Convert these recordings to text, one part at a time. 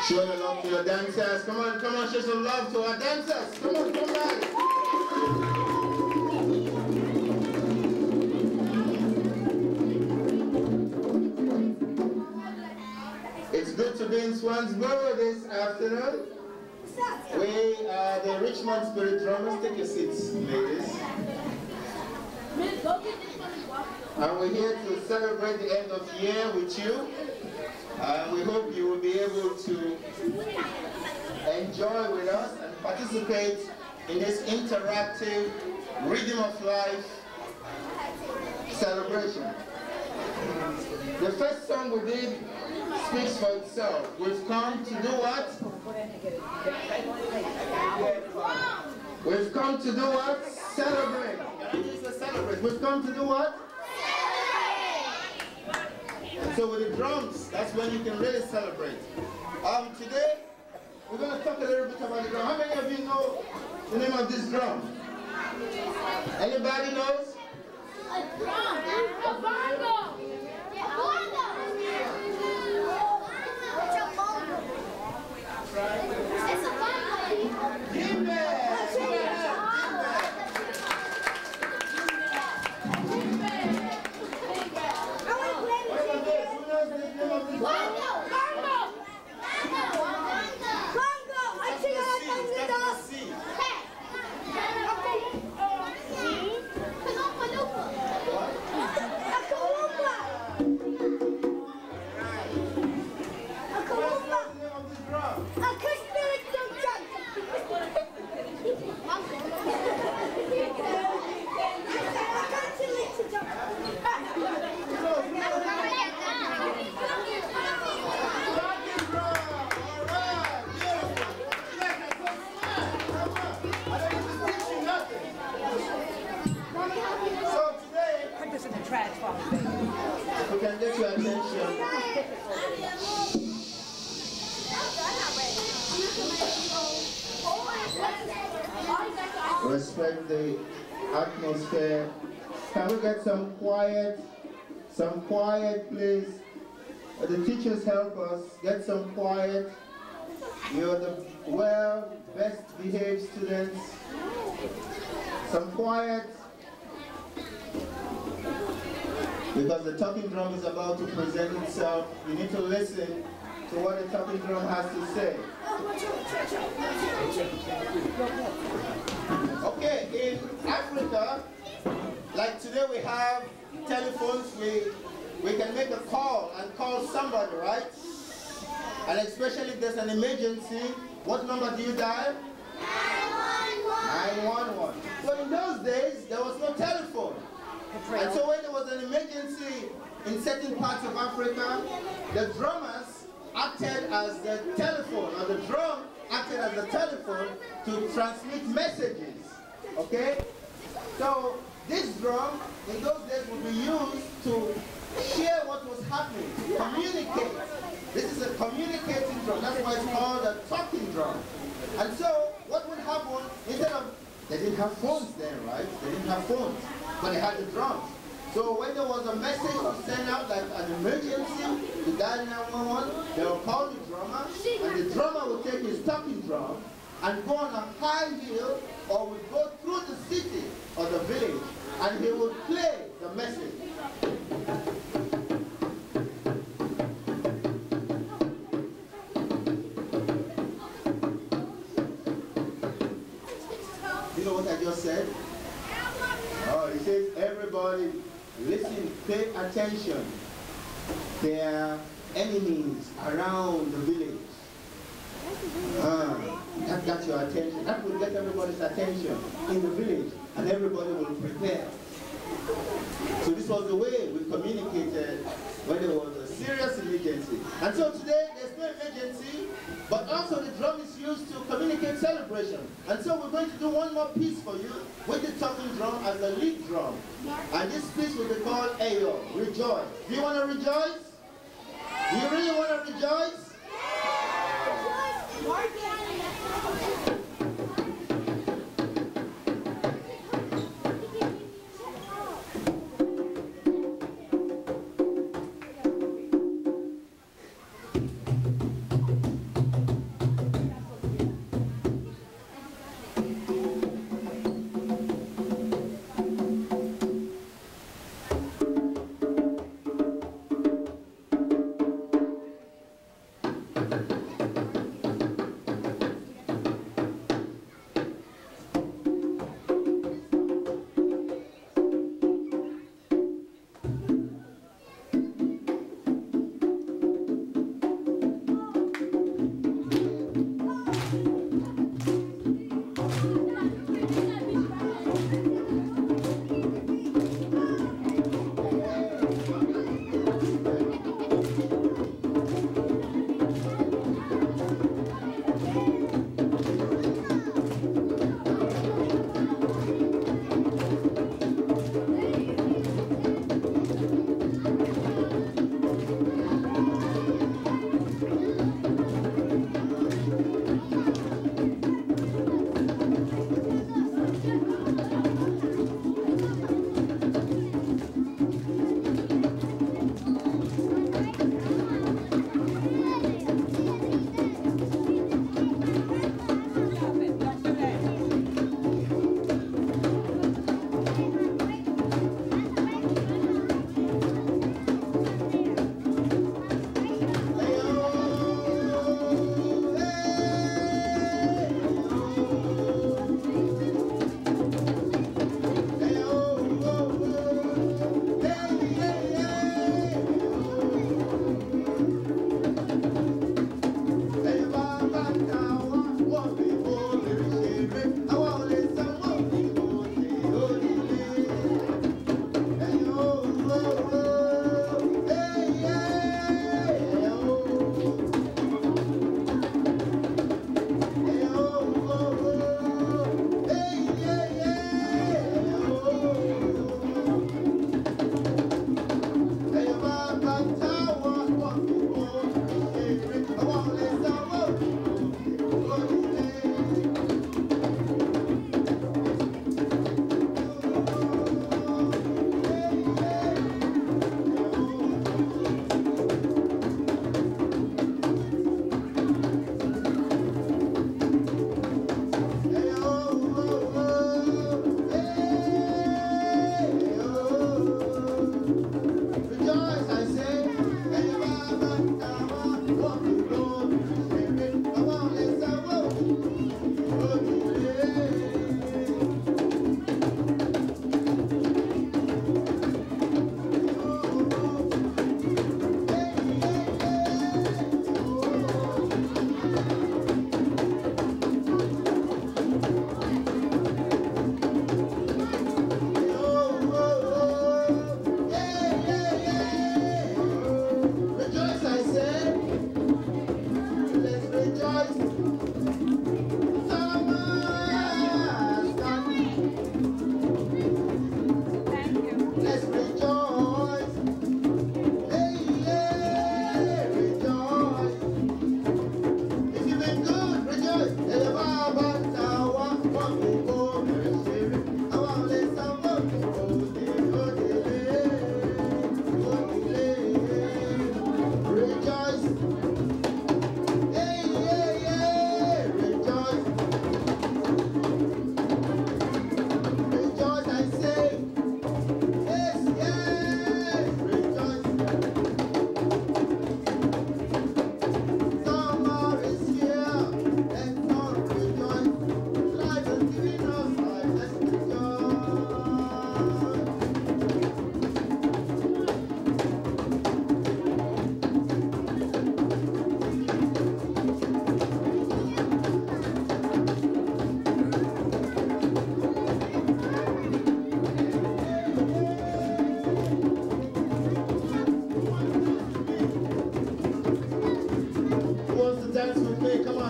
Show the love to your dancers. Come on, show some love to our dancers. Come on, come back. It's good to be in Swansboro this afternoon. We are the Richmond Spirit Drummers. Take your seats, ladies. And we're here to celebrate the end of the year with you. We hope you will be able to enjoy with us and participate in this interactive Rhythm of Life celebration. The first song we did speaks for itself. We've come to do what? We've come to do what? Celebrate. Celebrate. We've come to do what? So with the drums, that's when you can really celebrate. Today, we're going to talk a little bit about the drum. How many of you know the name of this drum? Anybody knows? A drum. A bongo. A bongo. It's a bongo. It's a bongo. Give me. We can get your attention. Respect the atmosphere. Can we get some quiet? Some quiet, please. The teachers help us. Get some quiet. You're the best behaved students. Some quiet. Because the talking drum is about to present itself, you need to listen to what the talking drum has to say. Okay, in Africa, like today we have telephones, we can make a call and call somebody, right? And especially if there's an emergency, what number do you dial? 911. So in those days, there was no telephone. And so when there was an emergency in certain parts of Africa, the drummers acted as the telephone, or the drum acted as the telephone to transmit messages. Okay? So this drum, in those days, would be used to share what was happening, communicate. This is a communicating drum. That's why it's called a talking drum. And so what would happen, instead of, they didn't have phones then, right? They didn't have phones. But they had the drums. So when there was a message to send out, like an emergency, the dial 911, they would call the drummer, and the drummer would take his talking drum and go on a high hill, or would go through the city or the village, and he would play the message. You know what I just said? Oh, he says, everybody, listen, pay attention. There are enemies around the village. That got your attention. That will get everybody's attention in the village, and everybody will prepare. So this was the way we communicated when there was a serious emergency. And so today, there's no emergency, but also the drum is used to communicate celebration. And so we're going to do one more piece for you with the talking drum as the lead drum. And this piece will be called Bayo, rejoice. Do you want to rejoice? Do you really want to rejoice?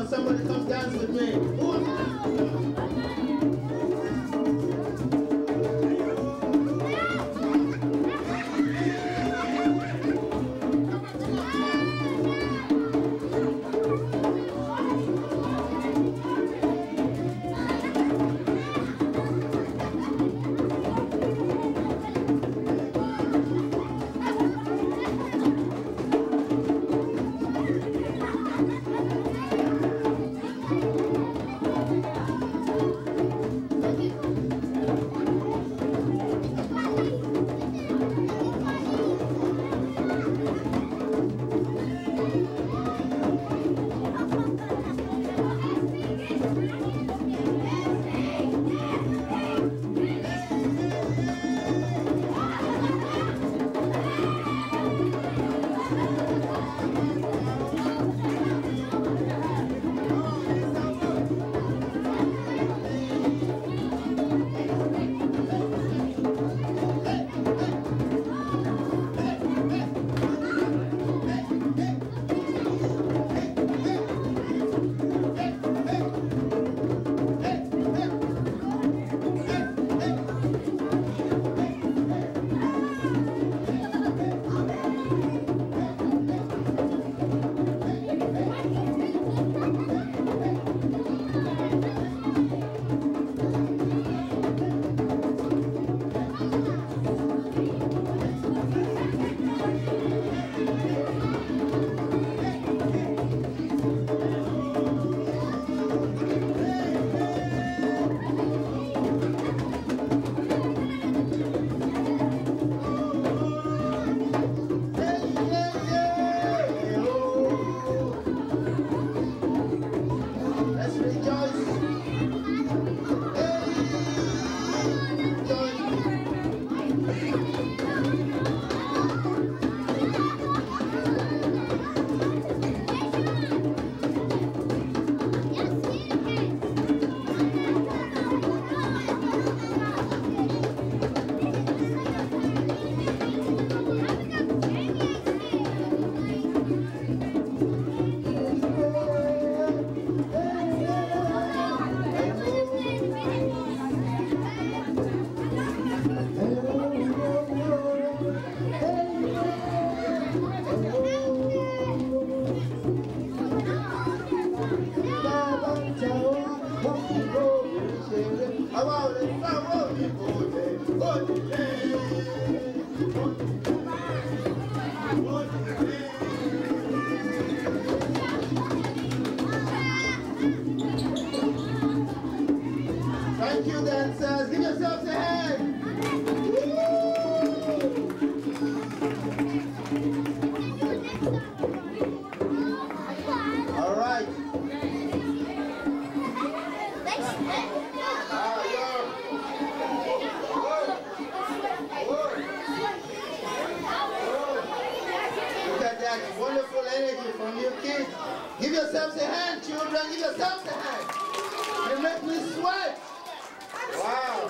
Somebody come dance with me. Who wants to dance with me? Thank you, dancers. Give yourselves a hand. Woo! yourselves a hand, children. Give yourselves a hand. You make me sweat. Wow.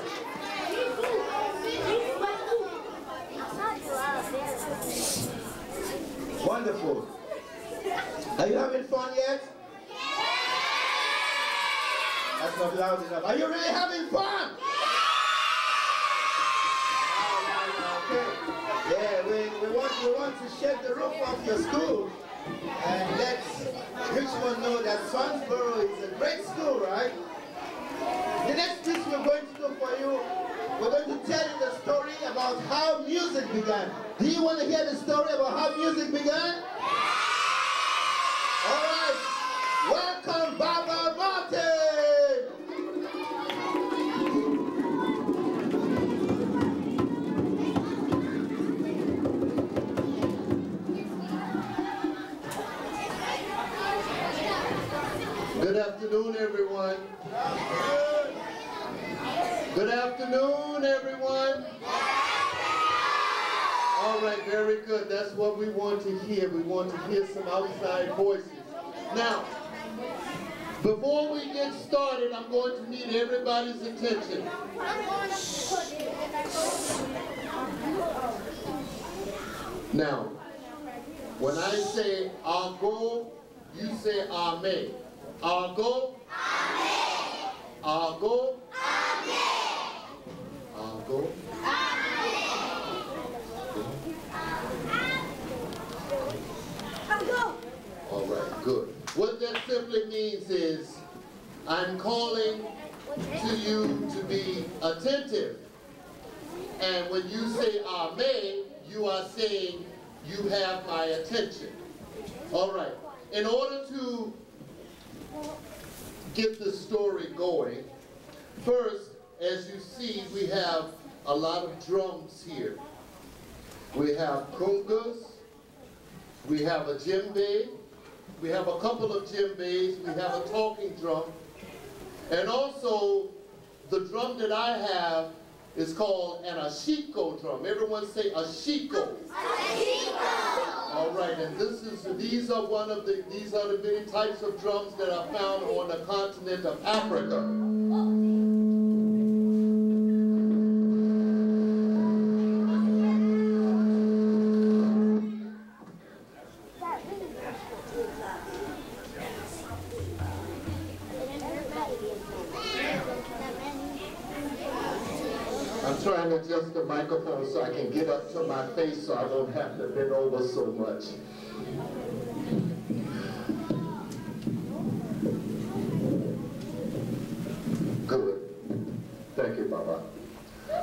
Wonderful. Are you having fun yet? That's not loud enough. Are you really having fun? Okay. Yeah, we want to shake the roof off your school and let Richmond know that Swansboro is a great school, right? The next piece we're going to do for you, we're going to tell you the story about how music began. Do you want to hear the story about how music began? All right. Welcome, Baba Martin. Good afternoon, everyone. Good afternoon, everyone. All right, very good. That's what we want to hear. We want to hear some outside voices. Now, before we get started, I'm going to need everybody's attention. Now, when I say I'll go, you say Amen. I'll go. Amen. I'll go. Amen. I'll go. Amen. I'll go. All right, good. What that simply means is I'm calling to you to be attentive. And when you say Amen, you are saying you have my attention. All right. In order to get the story going, first, as you see, we have a lot of drums here. We have congas, we have a djembe, we have a couple of djembes, we have a talking drum, and also the drum that I have is called an ashiko drum. Everyone say ashiko. Ashiko. All right, and these are the many types of drums that are found on the continent of Africa. I'm trying to adjust the microphone so I can get up to my face so I don't have to bend over so much. Good. Thank you, Baba.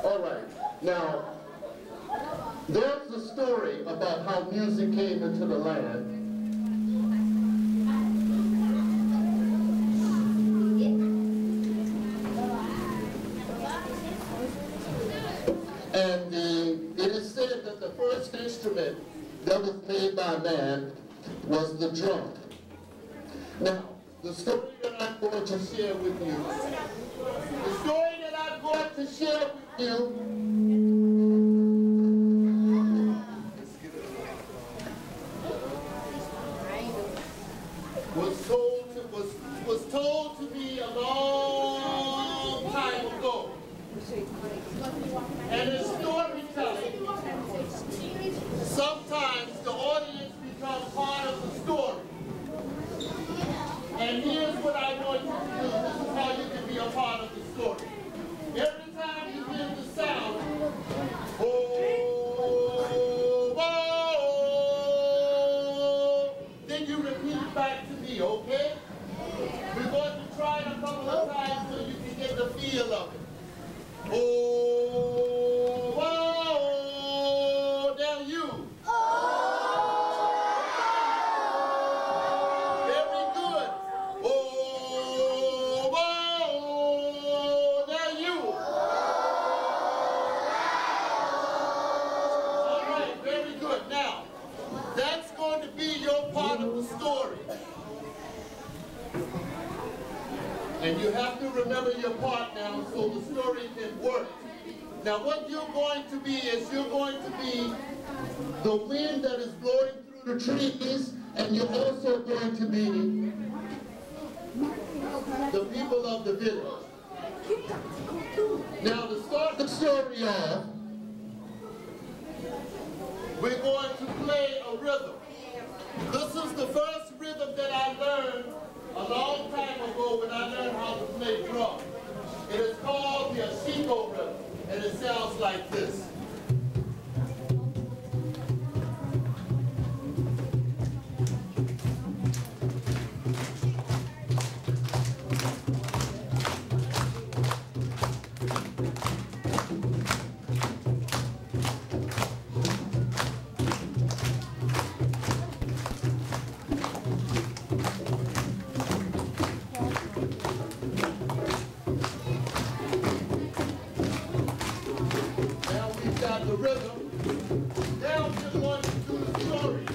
All right. Now, there's a story about how music came into the land. And it is said that the first instrument that was made by man was the drum. Now, the story that I'm going to share with you, was told to be a long time ago. And in storytelling, sometimes the audience becomes part of the story. And here's what I want you to do. This is how you can be a part of the story. Every time you hear the sound, then you repeat back to me, okay? We're going to try it a couple of times so you can get the feel of it. Now you. Very good. Now you. All right, very good. Now, that's going to be your part of the story. And you have to remember your part now so the story can work. Now what you're going to be is you're going to be the wind that is blowing through the trees, and you're also going to be people of the village. Now, to start the story off, we're going to play a rhythm. This is the first rhythm that I learned a long time ago when I learned how to play drum. It is called the Ashiko rhythm, and it sounds like this. The rhythm. Now we're going to do the story.